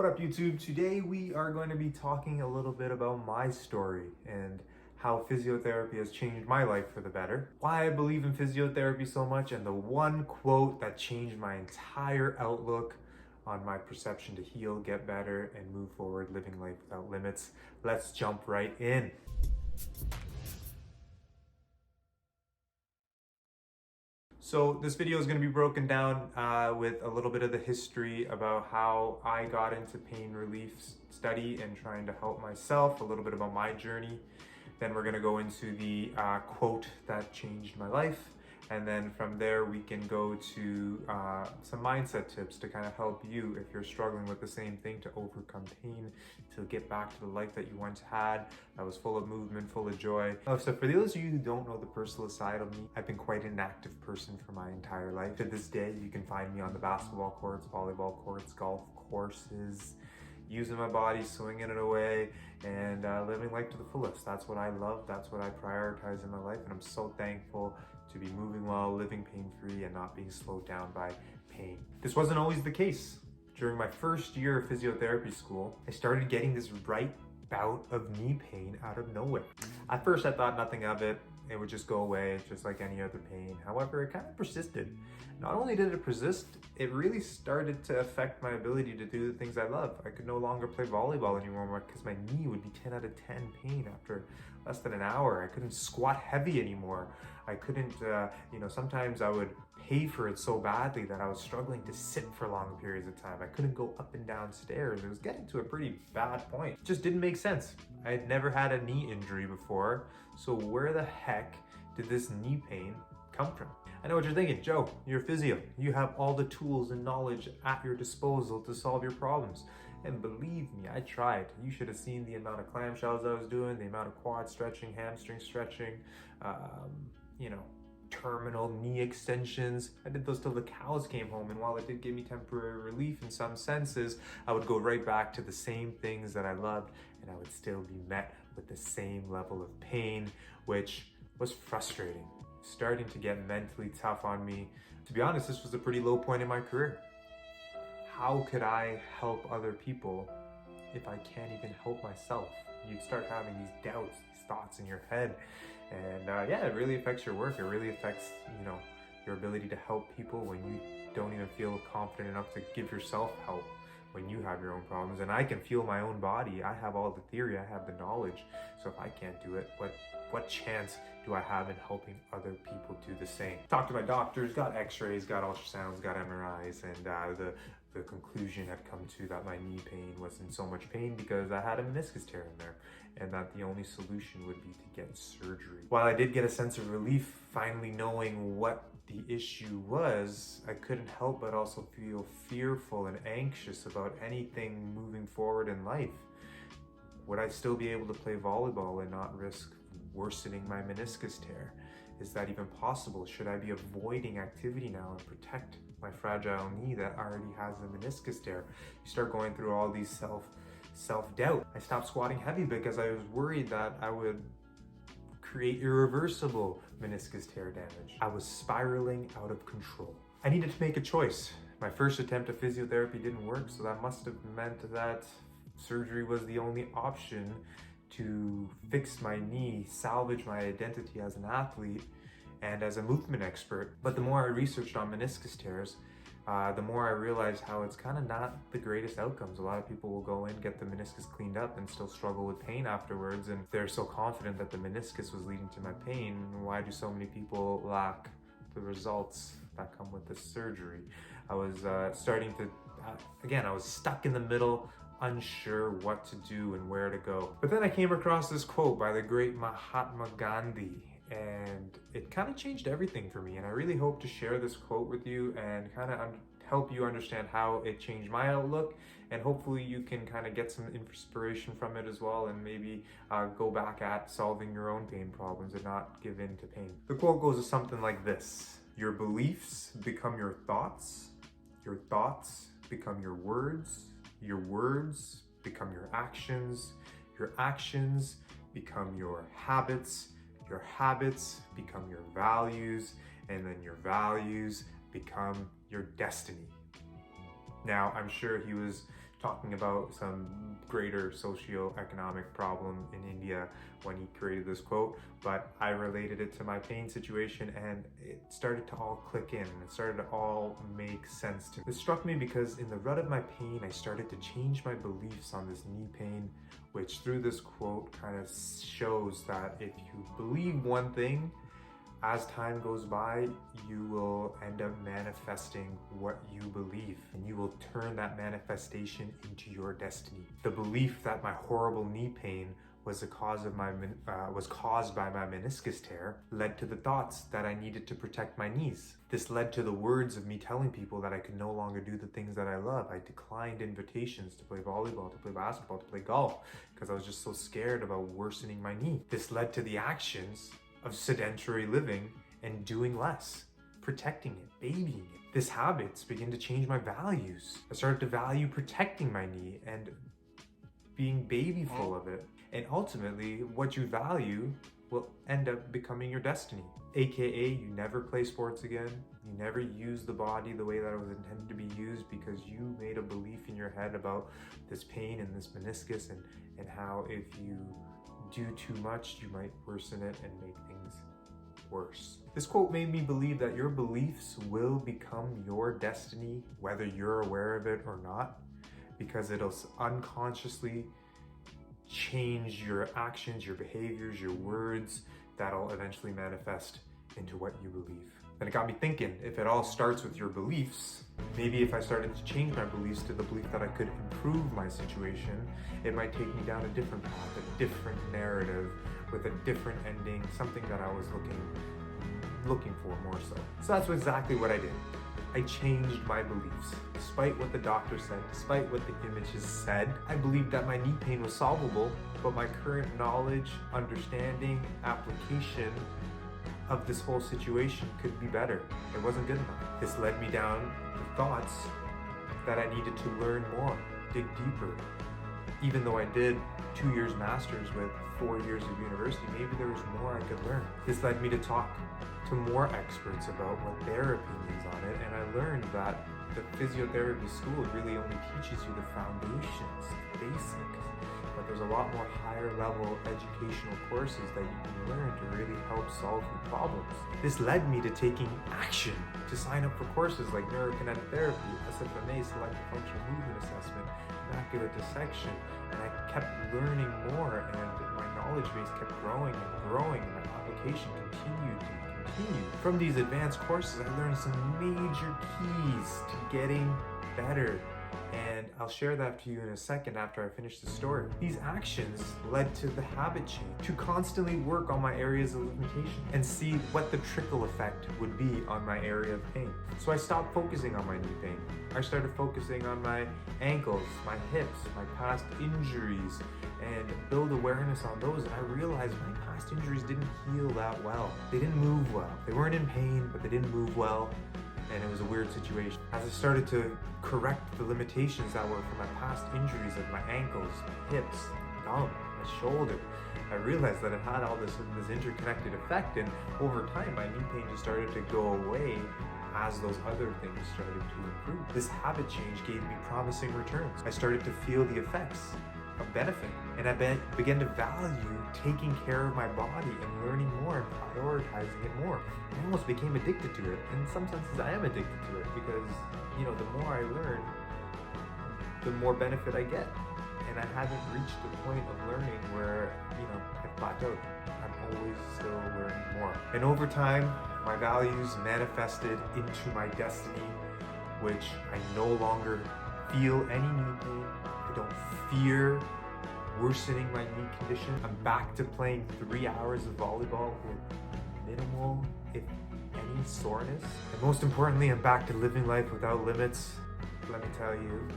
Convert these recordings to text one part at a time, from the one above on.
up, YouTube? Today we are going to be talking a little bit about my story and how physiotherapy has changed my life for the better, why I believe in physiotherapy so much, and the one quote that changed my entire outlook on my perception to heal, get better, and move forward living life without limits. Let's jump right in. So this video is going to be broken down with a little bit of the history about how I got into pain relief study and trying to help myself, a little bit about my journey. Then we're going to go into the quote that changed my life. And then from there, we can go to some mindset tips to kind of help you if you're struggling with the same thing, to overcome pain, to get back to the life that you once had that was full of movement, full of joy. So for those of you who don't know the personal side of me, I've been quite an active person for my entire life. To this day, you can find me on the basketball courts, volleyball courts, golf courses, using my body, swinging it away, and living life to the fullest. That's what I love. That's what I prioritize in my life. And I'm so thankful to be moving well, living pain-free, and not being slowed down by pain. This wasn't always the case. During my first year of physiotherapy school, I started getting this right bout of knee pain out of nowhere. At first, I thought nothing of it. It would just go away, just like any other pain. However, it kind of persisted. Not only did it persist, it really started to affect my ability to do the things I love. I could no longer play volleyball anymore because my knee would be 10 out of 10 pain after less than an hour. I couldn't squat heavy anymore. I couldn't, sometimes I would pay for it so badly that I was struggling to sit for long periods of time. I couldn't go up and down stairs. It was getting to a pretty bad point. It just didn't make sense. I had never had a knee injury before, so where the heck did this knee pain come from? I know what you're thinking, Joe, you're a physio. You have all the tools and knowledge at your disposal to solve your problems. And believe me, I tried. You should have seen the amount of clamshells I was doing, the amount of quad stretching, hamstring stretching, terminal knee extensions. I did those till the cows came home, and while it did give me temporary relief in some senses, I would go right back to the same things that I loved, and I would still be met with the same level of pain, which was frustrating. Starting to get mentally tough on me. To be honest, this was a pretty low point in my career. How could I help other people if I can't even help myself? You'd start having these doubts, these thoughts in your head. And it really affects your work. It really affects, your ability to help people when you don't even feel confident enough to give yourself help when you have your own problems. And I can feel my own body. I have all the theory, I have the knowledge. So if I can't do it, what chance do I have in helping other people do the same? Talked to my doctors, got x-rays, got ultrasounds, got MRIs, and the conclusion had come to that my knee pain was in so much pain because I had a meniscus tear in there, and that the only solution would be to get surgery. While I did get a sense of relief finally knowing what the issue was, I couldn't help but also feel fearful and anxious about anything moving forward in life. Would I still be able to play volleyball and not risk worsening my meniscus tear? Is that even possible? Should I be avoiding activity now and protect my fragile knee that already has a meniscus tear? You start going through all these self-doubt. I stopped squatting heavy because I was worried that I would create irreversible meniscus tear damage. I was spiraling out of control. I needed to make a choice. My first attempt at physiotherapy didn't work, so that must have meant that surgery was the only option to fix my knee, salvage my identity as an athlete and as a movement expert. But the more I researched on meniscus tears, the more I realized how it's kind of not the greatest outcomes. A lot of people will go in, get the meniscus cleaned up, and still struggle with pain afterwards. And they're so confident that the meniscus was leading to my pain. Why do so many people lack the results that come with the surgery? I was I was stuck in the middle, unsure what to do and where to go. But then I came across this quote by the great Mahatma Gandhi, and it kind of changed everything for me. And I really hope to share this quote with you and kind of help you understand how it changed my outlook, and hopefully you can kind of get some inspiration from it as well, and maybe go back at solving your own pain problems and not give in to pain. The quote goes something like this: your beliefs become your thoughts become your words become your actions become your habits become your values, and then your values become your destiny. Now, I'm sure he was talking about some greater socio-economic problem in India when he created this quote, but I related it to my pain situation and it started to all click in and it started to all make sense to me. This struck me because in the rut of my pain, I started to change my beliefs on this knee pain, which through this quote kind of shows that if you believe one thing, as time goes by, you will end up manifesting what you believe, and you will turn that manifestation into your destiny. The belief that my horrible knee pain was caused by my meniscus tear led to the thoughts that I needed to protect my knees. This led to the words of me telling people that I could no longer do the things that I love. I declined invitations to play volleyball, to play basketball, to play golf, because I was just so scared about worsening my knee. This led to the actions of sedentary living and doing less, protecting it, babying it. These habits began to change my values. I started to value protecting my knee and being babyful of it. And ultimately, what you value will end up becoming your destiny. AKA, you never play sports again. You never use the body the way that it was intended to be used because you made a belief in your head about this pain and this meniscus and how if you do too much, you might worsen it and make things worse. This quote made me believe that your beliefs will become your destiny, whether you're aware of it or not, because it'll unconsciously change your actions, your behaviors, your words, that'll eventually manifest into what you believe. And it got me thinking, if it all starts with your beliefs, maybe if I started to change my beliefs to the belief that I could improve my situation, it might take me down a different path, a different narrative, with a different ending, something that I was looking for more so. So that's exactly what I did. I changed my beliefs. Despite what the doctor said, despite what the images said, I believed that my knee pain was solvable, but my current knowledge, understanding, application of this whole situation could be better. It wasn't good enough. This led me down the thoughts that I needed to learn more, dig deeper. Even though I did 2 years master's with 4 years of university, maybe there was more I could learn. This led me to talk to more experts about what their opinions on it, and I learned that the physiotherapy school really only teaches you the foundations, the basics, but there's a lot more higher level educational courses that you can learn to really help solve your problems. This led me to taking action to sign up for courses like neurokinetic therapy, SFMA, selective functional movement assessment, macular dissection, and I kept learning more, and my knowledge base kept growing and growing, and my application continued to continue. From these advanced courses, I learned some major keys to getting better, and I'll share that to you in a second after I finish the story. These actions led to the habit change, to constantly work on my areas of limitation and see what the trickle effect would be on my area of pain. So I stopped focusing on my knee pain. I started focusing on my ankles, my hips, my past injuries, and build awareness on those. And I realized my past injuries didn't heal that well. They didn't move well. They weren't in pain, but they didn't move well. And it was a weird situation. As I started to correct the limitations that were from my past injuries of my ankles, hips, thumb, my shoulder, I realized that it had all this interconnected effect, and over time my knee pain just started to go away as those other things started to improve. This habit change gave me promising returns. I started to feel the effects of benefit, and I began to value taking care of my body and learning more and prioritizing it more. I almost became addicted to it. In some senses, I am addicted to it because, the more I learn, the more benefit I get. And I haven't reached the point of learning where, I've plateaued. I'm always still learning more. And over time, my values manifested into my destiny, which I no longer feel any knee pain. I don't fear worsening my knee condition. I'm back to playing 3 hours of volleyball with minimal, if any, soreness. And most importantly, I'm back to living life without limits. Let me tell you,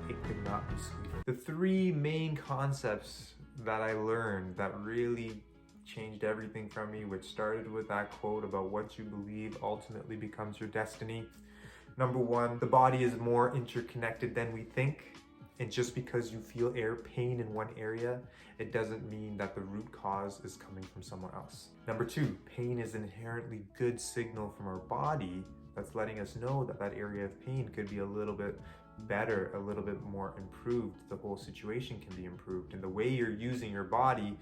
it could not be sweeter. The 3 main concepts that I learned that really changed everything from me, which started with that quote about what you believe ultimately becomes your destiny. Number 1, the body is more interconnected than we think. And just because you feel pain in one area, it doesn't mean that the root cause is coming from somewhere else. Number 2, pain is an inherently good signal from our body that's letting us know that that area of pain could be a little bit better, a little bit more improved, the whole situation can be improved. And the way you're using your body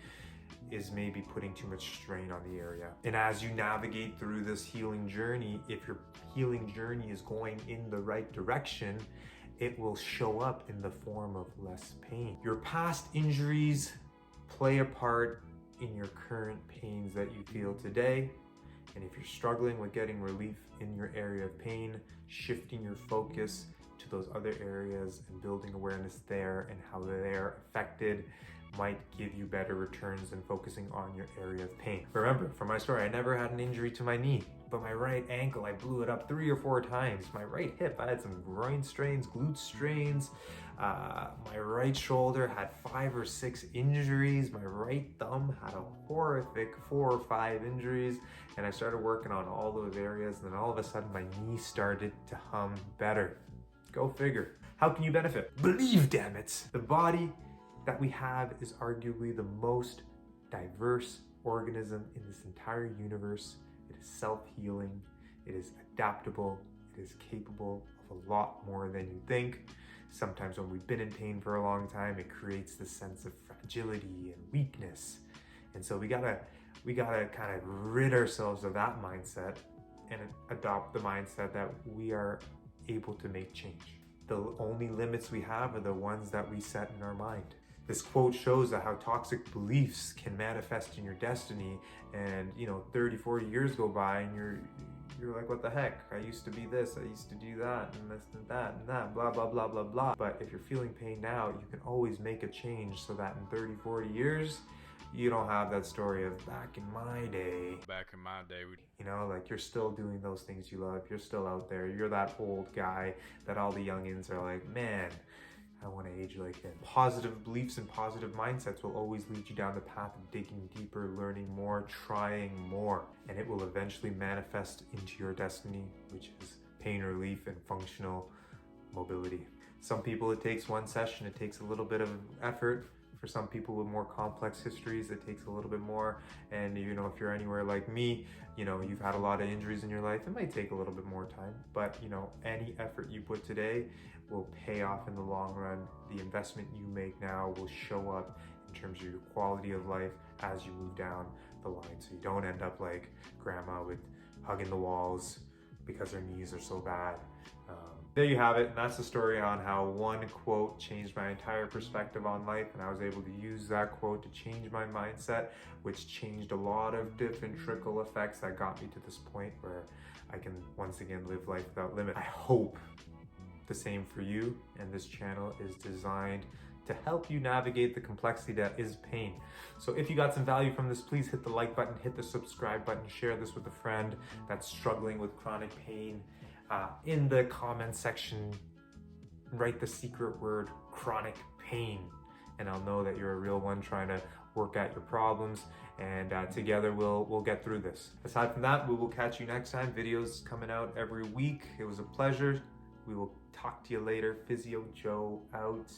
is maybe putting too much strain on the area. And as you navigate through this healing journey, if your healing journey is going in the right direction, it will show up in the form of less pain. Your past injuries play a part in your current pains that you feel today. And if you're struggling with getting relief in your area of pain, shifting your focus to those other areas and building awareness there and how they're affected might give you better returns than focusing on your area of pain. Remember, from my story, I never had an injury to my knee, but my right ankle, I blew it up 3 or 4 times. My right hip, I had some groin strains, glute strains. My right shoulder had 5 or 6 injuries. My right thumb had a horrific 4 or 5 injuries. And I started working on all those areas. And then all of a sudden my knee started to hum better. Go figure. How can you benefit? Believe, damn it. The body that we have is arguably the most diverse organism in this entire universe. It is self-healing, it is adaptable, it is capable of a lot more than you think. Sometimes when we've been in pain for a long time, it creates this sense of fragility and weakness. And so we gotta kind of rid ourselves of that mindset and adopt the mindset that we are able to make change. The only limits we have are the ones that we set in our mind. This quote shows that how toxic beliefs can manifest in your destiny, and 30, 40 years go by and you're like, what the heck? I used to be this, I used to do that, and this and that and that, blah, blah, blah, blah, blah. But if you're feeling pain now, you can always make a change so that in 30, 40 years, you don't have that story of back in my day. Back in my day. Like you're still doing those things you love. You're still out there. You're that old guy that all the youngins are like, man, I want to age like him. Positive beliefs and positive mindsets will always lead you down the path of digging deeper, learning more, trying more, and it will eventually manifest into your destiny, which is pain relief and functional mobility. Some people, it takes one session, it takes a little bit of effort. For some people with more complex histories, it takes a little bit more. And if you're anywhere like me, you've had a lot of injuries in your life, it might take a little bit more time. But any effort you put today will pay off in the long run. The investment you make now will show up in terms of your quality of life as you move down the line. So you don't end up like grandma with hugging the walls because her knees are so bad. There you have it, and that's the story on how one quote changed my entire perspective on life, and I was able to use that quote to change my mindset, which changed a lot of different trickle effects that got me to this point where I can once again live life without limit. I hope the same for you, and this channel is designed to help you navigate the complexity that is pain. So if you got some value from this, please hit the like button, hit the subscribe button, share this with a friend that's struggling with chronic pain. In the comment section, write the secret word chronic pain, and I'll know that you're a real one trying to work at your problems, and together we'll get through this. Aside from that, we will catch you next time. Videos coming out every week. It was a pleasure. We will talk to you later. PhysioJoe out.